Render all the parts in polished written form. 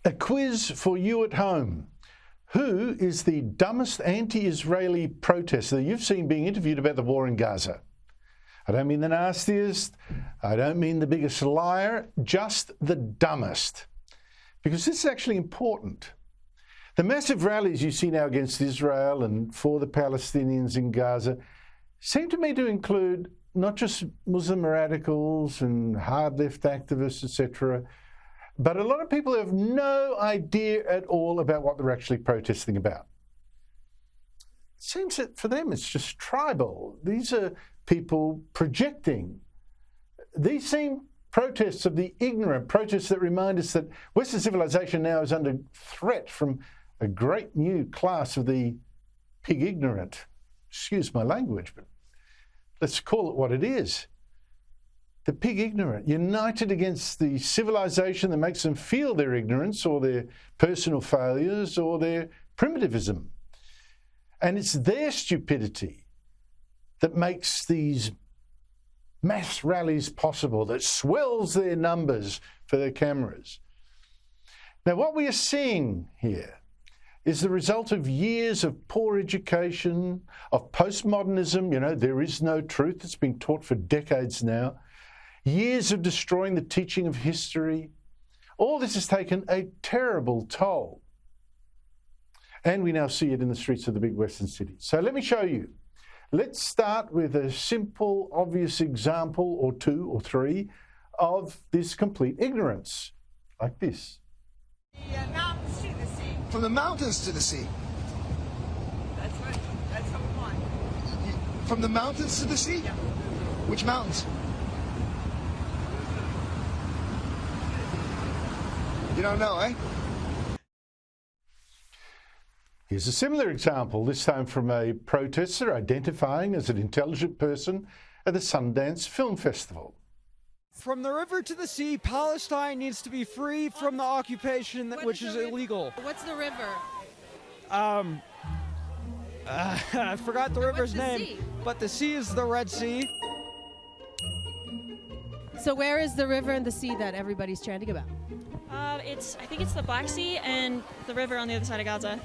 A quiz for you at home. Who is the dumbest anti-Israeli protester you've seen being interviewed about the war in Gaza? I don't mean the nastiest, I don't mean the biggest liar, just the dumbest. Because this is actually important. The massive rallies you see now against Israel and for the Palestinians in Gaza seem to me to include not just Muslim radicals and hard left activists, etc., but a lot of people have no idea at all about what they're actually protesting about. It seems that for them it's just tribal. These are people projecting. These seem protests of the ignorant, protests that remind us that Western civilization now is under threat from a great new class of the pig ignorant. Excuse my language, but let's call it what it is. The pig ignorant, united against the civilization that makes them feel their ignorance or their personal failures or their primitivism. And it's their stupidity that makes these mass rallies possible, that swells their numbers for their cameras. Now, what we are seeing here is the result of years of poor education, of postmodernism. You know, there is no truth. It's been taught for decades now. Years of destroying the teaching of history. All this has taken a terrible toll. And we now see it in the streets of the big Western cities. So let me show you. Let's start with a simple, obvious example or two or three of this complete ignorance, like this. The mountains to the sea. From the mountains to the sea. That's what we want. From the mountains to the sea? Yeah. Which mountains? You don't know, eh? Here's a similar example, this time from a protester identifying as an intelligent person at the Sundance Film Festival. From the river to the sea, Palestine needs to be free from the occupation, which is illegal. What's the river? I forgot the river's the name, sea? but the sea is the Red Sea. So where is the river and the sea that everybody's chanting about? I think it's the Black Sea and the river on the other side of Gaza.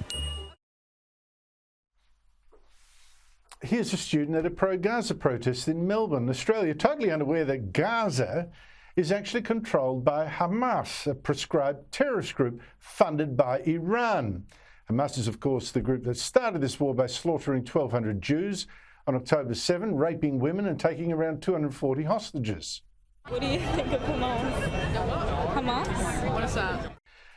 Here's a student at a pro-Gaza protest in Melbourne, Australia, totally unaware that Gaza is actually controlled by Hamas, a proscribed terrorist group funded by Iran. Hamas is, of course, the group that started this war by slaughtering 1,200 Jews on October 7, raping women and taking around 240 hostages. What do you think of Hamas? Hamas? What is that?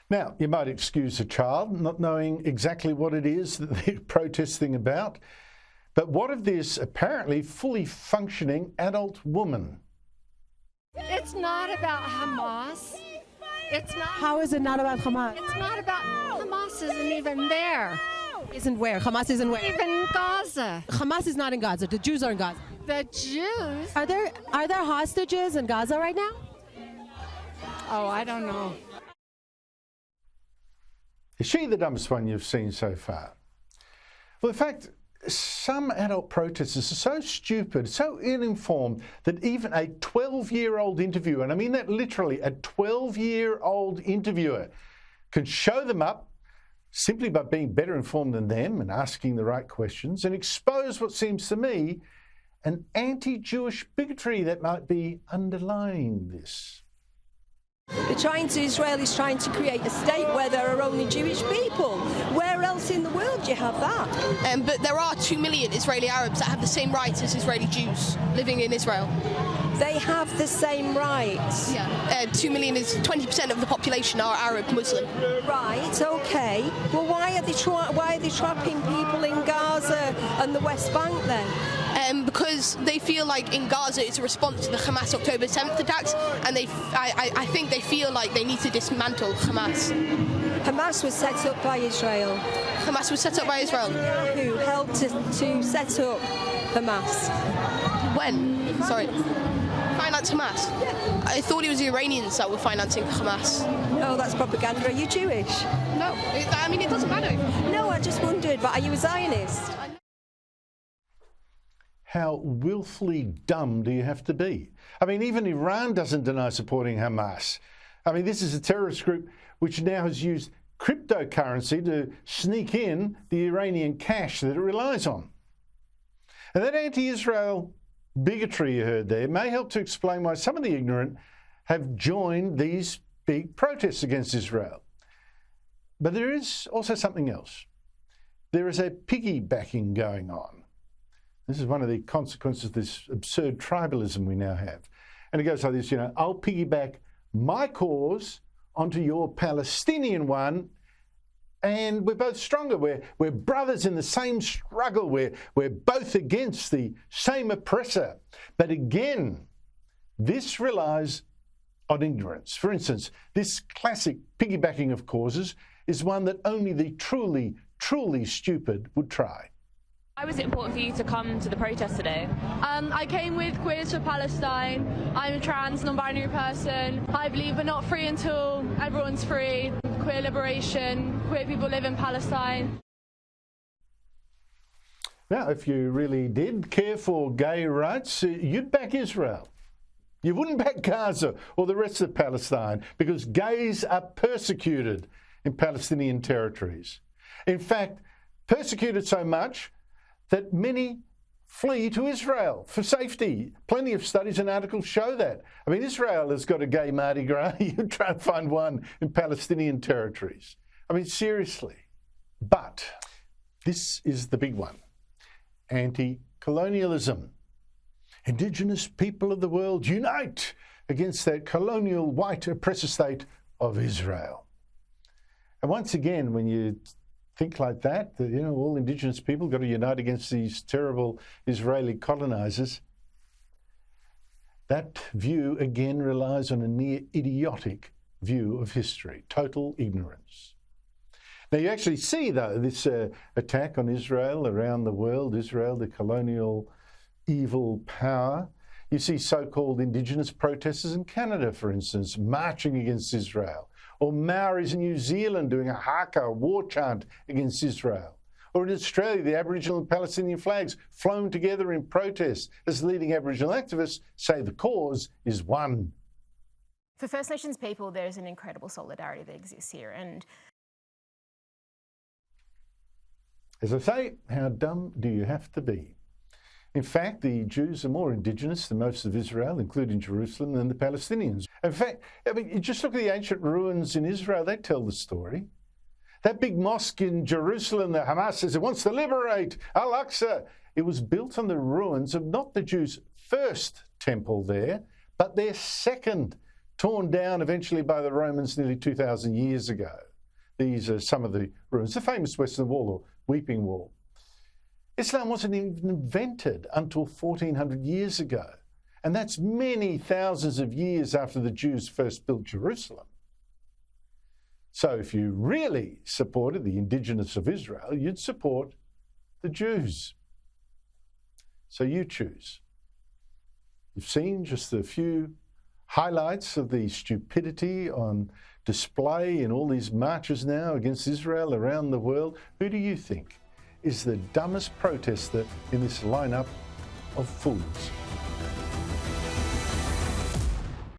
Now, you might excuse a child not knowing exactly what it is that they're protesting about, but what of this apparently fully functioning adult woman? It's not about Hamas. It's not. How is it not about Hamas? It's not about. Hamas isn't even there. Isn't where? Hamas isn't where? Even Gaza. Hamas is not in Gaza. The Jews are in Gaza. The Jews. Are there hostages in Gaza right now? Oh, I don't know. Is she the dumbest one you've seen so far? Well, in fact, some adult protesters are so stupid, so ill-informed, that even a 12-year-old interviewer, and I mean that literally, a 12-year-old interviewer can show them up simply by being better informed than them and asking the right questions and expose what seems to me an anti-Jewish bigotry that might be underlying this. Israelis trying to create a state where there are only Jewish people. Where else in the world do you have that? But there are 2 million Israeli Arabs that have the same rights as Israeli Jews living in Israel. They have the same rights. Yeah, 2 million is 20% of the population are Arab Muslim. Right. Okay. Well, why are they trapping people in Gaza and the West Bank then? Because they feel like in Gaza it's a response to the Hamas October 7th attacks, and I think they feel like they need to dismantle Hamas. Hamas was set up by Israel. Hamas was set up by Israel. Who helped to set up Hamas? When? Sorry. Finance Hamas? Yeah. I thought it was the Iranians that were financing Hamas. No, that's propaganda. Are you Jewish? No, I mean, it doesn't matter. No, I just wondered, but are you a Zionist? How willfully dumb do you have to be? I mean, even Iran doesn't deny supporting Hamas. I mean, this is a terrorist group which now has used cryptocurrency to sneak in the Iranian cash that it relies on. And that anti-Israel bigotry you heard there may help to explain why some of the ignorant have joined these big protests against Israel. But there is also something else. There is a piggybacking going on. This is one of the consequences of this absurd tribalism we now have. And it goes like this, I'll piggyback my cause onto your Palestinian one, and we're both stronger. We're brothers in the same struggle. We're both against the same oppressor. But again, this relies on ignorance. For instance, this classic piggybacking of causes is one that only the truly, truly stupid would try. Why was it important for you to come to the protest today? I came with Queers for Palestine. I'm a trans, non-binary person. I believe we're not free until everyone's free. Queer liberation, queer people live in Palestine. Now, if you really did care for gay rights, you'd back Israel. You wouldn't back Gaza or the rest of Palestine because gays are persecuted in Palestinian territories. In fact, persecuted so much that many flee to Israel for safety. Plenty of studies and articles show that. I mean, Israel has got a gay Mardi Gras. You try and find one in Palestinian territories. I mean, seriously. But this is the big one. Anti-colonialism. Indigenous people of the world unite against that colonial white oppressor state of Israel. And once again, when you think like that, all Indigenous people got to unite against these terrible Israeli colonizers, that view again relies on a near idiotic view of history, total ignorance. Now you actually see, though, this attack on Israel around the world, Israel, the colonial evil power. You see so-called Indigenous protesters in Canada, for instance, marching against Israel, or Maoris in New Zealand doing a haka, a war chant against Israel. Or in Australia, the Aboriginal and Palestinian flags flown together in protest as leading Aboriginal activists say the cause is one. For First Nations people, there is an incredible solidarity that exists here. And as I say, how dumb do you have to be? In fact, the Jews are more indigenous than most of Israel, including Jerusalem, than the Palestinians. In fact, you just look at the ancient ruins in Israel, they tell the story. That big mosque in Jerusalem that Hamas says it wants to liberate, Al-Aqsa, it was built on the ruins of not the Jews' first temple there, but their second, torn down eventually by the Romans nearly 2,000 years ago. These are some of the ruins, the famous Western Wall or Weeping Wall. Islam wasn't even invented until 1,400 years ago. And that's many thousands of years after the Jews first built Jerusalem. So if you really supported the indigenous of Israel, you'd support the Jews. So you choose. You've seen just a few highlights of the stupidity on display in all these marches now against Israel around the world. Who do you think is the dumbest protester in this lineup of fools?